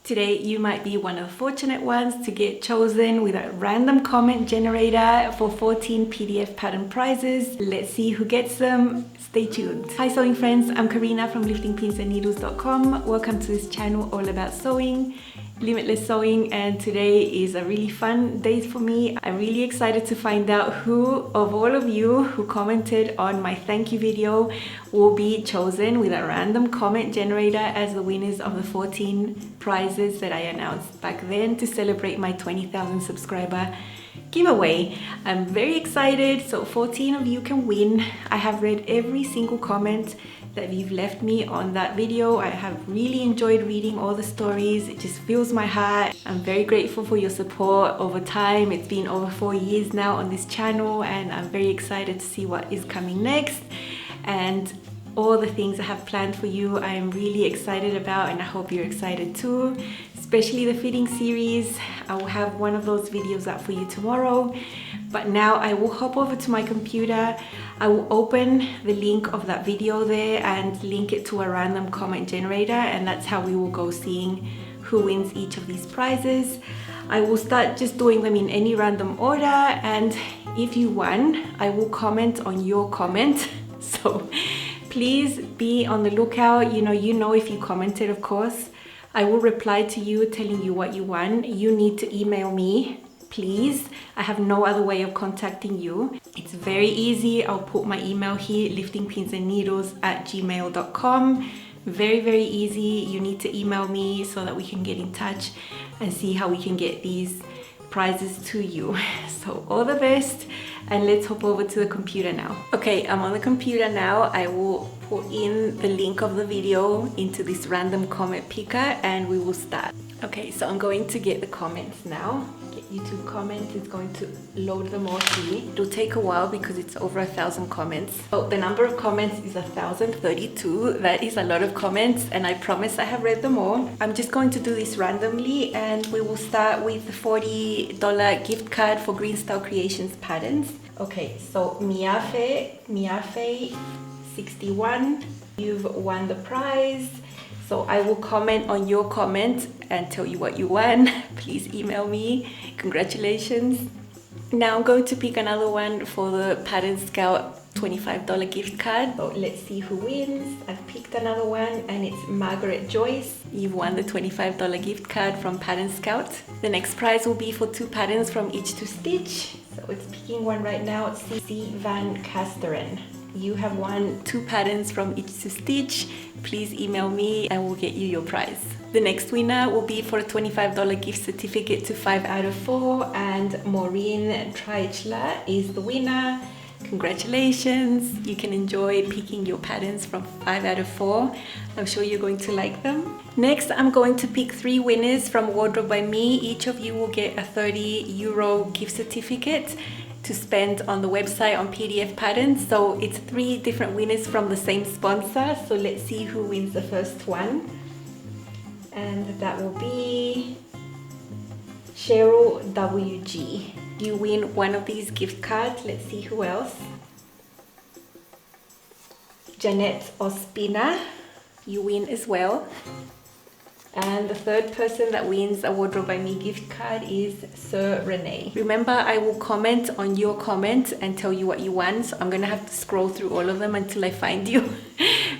Today you might be one of the fortunate ones to get chosen with a random comment generator for 14 PDF pattern prizes. Let's see who gets them. Stay tuned. Hi sewing friends, I'm Karina from liftingpinsandneedles.com. Welcome to this channel all about sewing, limitless sewing, and today is a really fun day for me. I'm really excited to find out who of all of you who commented on my thank you video will be chosen with a random comment generator as the winners of the 14 prizes that I announced back then to celebrate my 20,000 subscriber giveaway. I'm very excited. So 14 of you can win. I have read every single comment that you've left me on that video. I have really enjoyed reading all the stories. It just fills my heart. I'm very grateful for your support over time. It's been over 4 years now on this channel, and I'm very excited to see what is coming next and all the things I have planned for you. I am really excited about, and I hope you're excited too, especially the fitting series. I will have one of those videos up for you tomorrow. But now I will hop over to my computer. I will open the link of that video there and link it to a random comment generator, and that's how we will go seeing who wins each of these prizes. I will start just doing them in any random order, and if you won, I will comment on your comment. So please be on the lookout. You know if you commented, of course. I will reply to you telling you what you won. You need to email me, please. I have no other way of contacting you. It's very easy. I'll put my email here, liftingpinsandneedles@gmail.com. Very, very easy. You need to email me so that we can get in touch and see how we can get these prizes to you. So all the best, and let's hop over to the computer now. Okay, I'm on the computer now. I will put in the link of the video into this random comment picker and we will start. Okay, so I'm going to get the comments now. Get YouTube comments. It's going to load them all here. It'll take a while because it's over 1,000 comments. Oh, the number of comments is 1,032. That is a lot of comments, and I promise I have read them all. I'm just going to do this randomly, and we will start with the $40 gift card for Green Style Creations patterns. Okay, so Miafe 61, you've won the prize. So I will comment on your comment and tell you what you won. Please email me. Congratulations. Now I'm going to pick another one for the Pattern Scout $25 gift card. So let's see who wins. I've picked another one, and it's Margaret Joyce. You've won the $25 gift card from Pattern Scout. The next prize will be for 2 patterns from Itch to Stitch. So it's picking one right now. It's C. Van Kasteren. You have won 2 patterns from Itch to Stitch. Please email me and we'll get you your prize. The next winner will be for a $25 gift certificate to 5 out of 4, and Maureen Treichler is the winner. Congratulations. You can enjoy picking your patterns from 5 out of 4. I'm sure you're going to like them. Next, I'm going to pick 3 winners from Wardrobe by Me. Each of you will get a €30 gift certificate to spend on the website on PDF patterns. So it's 3 different winners from the same sponsor. So let's see who wins the first one. And that will be Cheryl WG. You win one of these gift cards. Let's see who else. Jeanette Ospina, you win as well. And the third person that wins a Wardrobe by Me gift card is Sir Renee. Remember, I will comment on your comment and tell you what you won. So I'm gonna have to scroll through all of them until I find you.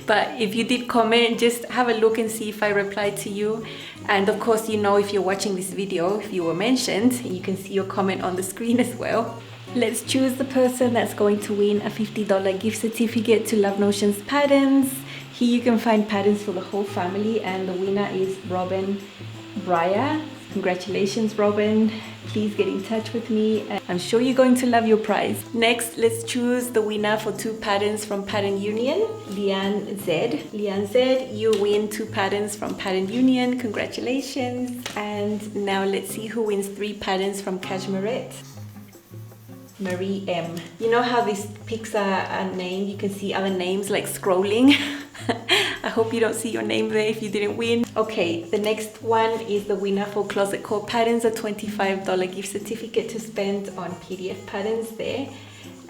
But if you did comment, just have a look and see if I replied to you. And of course, if you're watching this video, if you were mentioned, you can see your comment on the screen as well. Let's choose the person that's going to win a $50 gift certificate to Love Notions Patterns. Here you can find patterns for the whole family, and the winner is Robin Breyer. Congratulations, Robin. Please get in touch with me. I'm sure you're going to love your prize. Next, let's choose the winner for 2 patterns from Pattern Union, Liane Z. Liane Z, you win 2 patterns from Pattern Union. Congratulations. And now let's see who wins 3 patterns from Cashmerette. Marie M. You know how this picks a name? You can see other names like scrolling. I hope you don't see your name there if you didn't win. Okay, the next one is the winner for Closet Core Patterns, a $25 gift certificate to spend on PDF patterns there.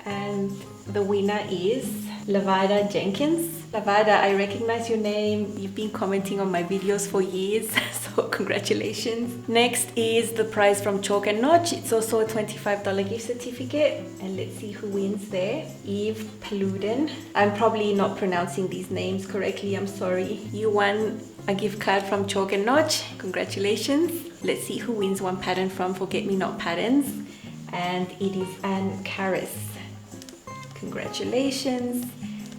And the winner is Lavada Jenkins. Lavada, I recognize your name. You've been commenting on my videos for years, so congratulations. Next is the prize from Chalk and Notch. It's also a $25 gift certificate. And let's see who wins there. Eve Paluden. I'm probably not pronouncing these names correctly, I'm sorry. You won a gift card from Chalk and Notch. Congratulations. Let's see who wins one pattern from Forget Me Not Patterns. And it is Anne Karis. Congratulations.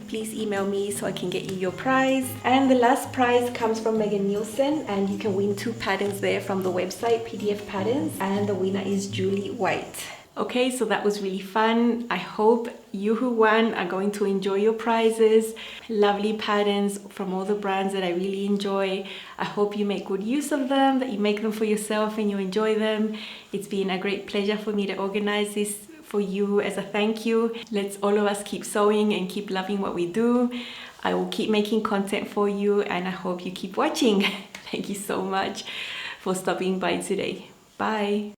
Please email me so I can get you your prize. And the last prize comes from Megan Nielsen, and you can win 2 patterns there from the website PDF Patterns, and the winner is Julie White. Okay, so that was really fun. I hope you who won are going to enjoy your prizes. Lovely patterns from all the brands that I really enjoy. I hope you make good use of them, that you make them for yourself and you enjoy them. It's been a great pleasure for me to organize this for you as a thank you. Let's all of us keep sewing and keep loving what we do. I will keep making content for you, and I hope you keep watching. Thank you so much for stopping by today. Bye.